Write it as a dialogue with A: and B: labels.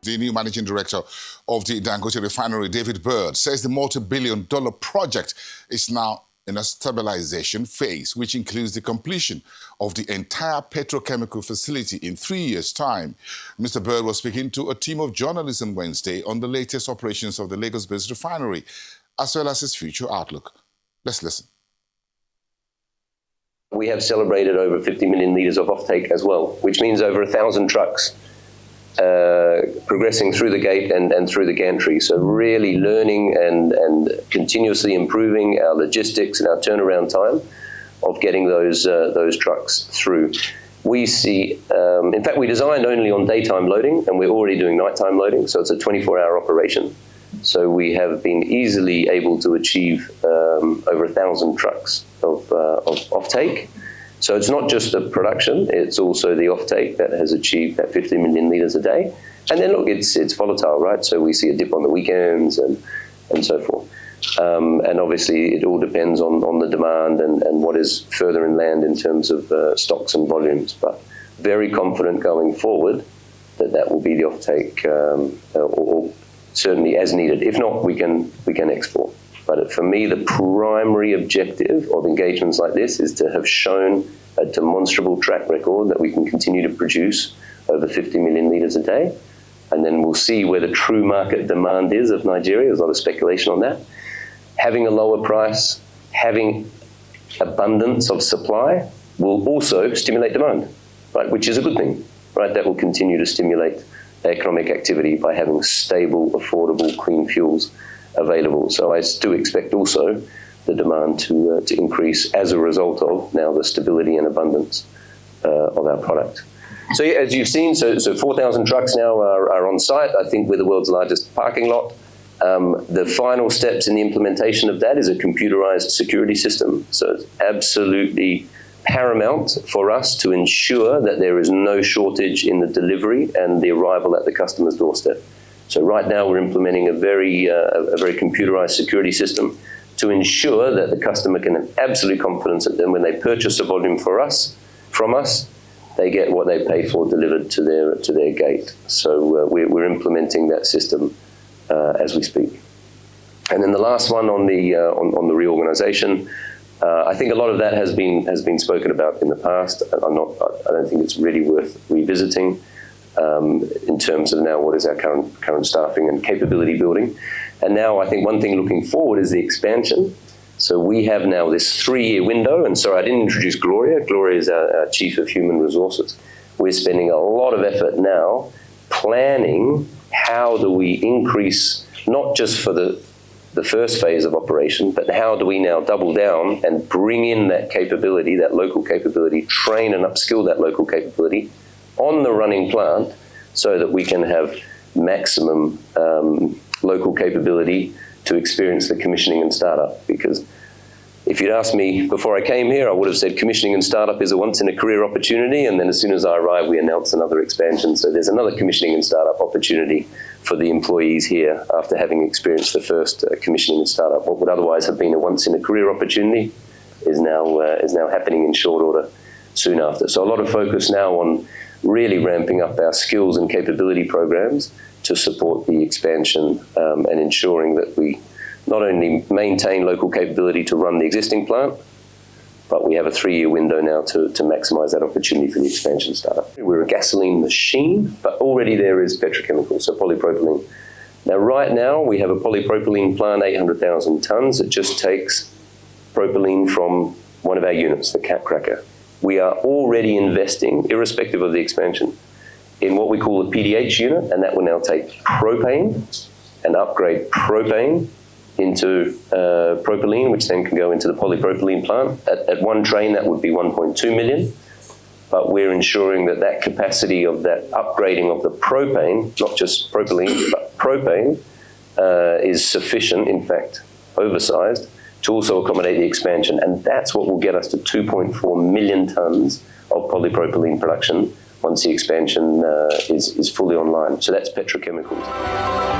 A: The new managing director of the Dangote Refinery, David Bird, says the multi-billion-dollar project is now in a stabilization phase, which includes the completion of the entire petrochemical facility in 3 years' time. Mr. Bird was speaking to a team of journalists on Wednesday on the latest operations of the Lagos-based refinery, as well as its future outlook. Let's listen.
B: We have celebrated over 50 million litres of offtake as well, which means over 1,000 trucks progressing through the gate and through the gantry. So really learning and continuously improving our logistics and our turnaround time of getting those trucks through. We see, in fact, we designed only on daytime loading, and we're already doing nighttime loading, so it's a 24-hour operation. So we have been easily able to achieve over 1,000 trucks of offtake. So it's not just the production, it's also the offtake that has achieved that 50 million litres a day. And then look, it's volatile, right? So we see a dip on the weekends and so forth. And obviously it all depends on the demand and what is further inland in terms of stocks and volumes. But very confident going forward that will be the offtake or certainly as needed. If not, we can export. But for me, the primary objective of engagements like this is to have shown a demonstrable track record that we can continue to produce over 50 million litres a day. And then we'll see where the true market demand is of Nigeria. There's a lot of speculation on that. Having a lower price, having abundance of supply will also stimulate demand, right? Which is a good thing, right? That will continue to stimulate economic activity by having stable, affordable, clean fuels available. So I do expect also the demand to increase as a result of now the stability and abundance of our product. So yeah, as you've seen, so 4,000 trucks now are on site. I think we're the world's largest parking lot. The final steps in the implementation of that is a computerized security system. So it's absolutely paramount for us to ensure that there is no shortage in the delivery and the arrival at the customer's doorstep. So right now we're implementing a very computerized security system to ensure that the customer can have absolute confidence that then when they purchase a volume from us, they get what they pay for delivered to their gate. So we're implementing that system as we speak. And then the last one on the reorganization. I think a lot of that has been spoken about in the past. I don't think it's really worth revisiting in terms of now what is our current staffing and capability building. And now I think one thing looking forward is the expansion. So we have now this 3-year window, and sorry, I didn't introduce Gloria. Gloria is our Chief of Human Resources. We're spending a lot of effort now planning how do we increase, not just for the first phase of operation, but how do we now double down and bring in that capability, that local capability, train and upskill that local capability on the running plant so that we can have maximum local capability to experience the commissioning and startup. Because if you'd asked me before I came here, I would have said commissioning and startup is a once-in-a-career opportunity, and then as soon as I arrive, we announce another expansion. So there's another commissioning and startup opportunity for the employees here after having experienced the first commissioning and startup. What would otherwise have been a once-in-a-career opportunity is now happening in short order soon after. So a lot of focus now on really ramping up our skills and capability programs to support the expansion and ensuring that we not only maintain local capability to run the existing plant, but we have a 3-year window now to maximize that opportunity for the expansion startup. We're a gasoline machine, but already there is petrochemical, so polypropylene. Now, right now, we have a polypropylene plant, 800,000 tons. It just takes propylene from one of our units, the cat cracker. We are already investing, irrespective of the expansion, in what we call a PDH unit, and that will now take propane and upgrade propane into propylene, which then can go into the polypropylene plant. At one train, that would be 1.2 million. But we're ensuring that that capacity of that upgrading of the propane, not just propylene, but propane, is sufficient, in fact, oversized, to also accommodate the expansion. And that's what will get us to 2.4 million tons of polypropylene production once the expansion is fully online. So that's petrochemicals.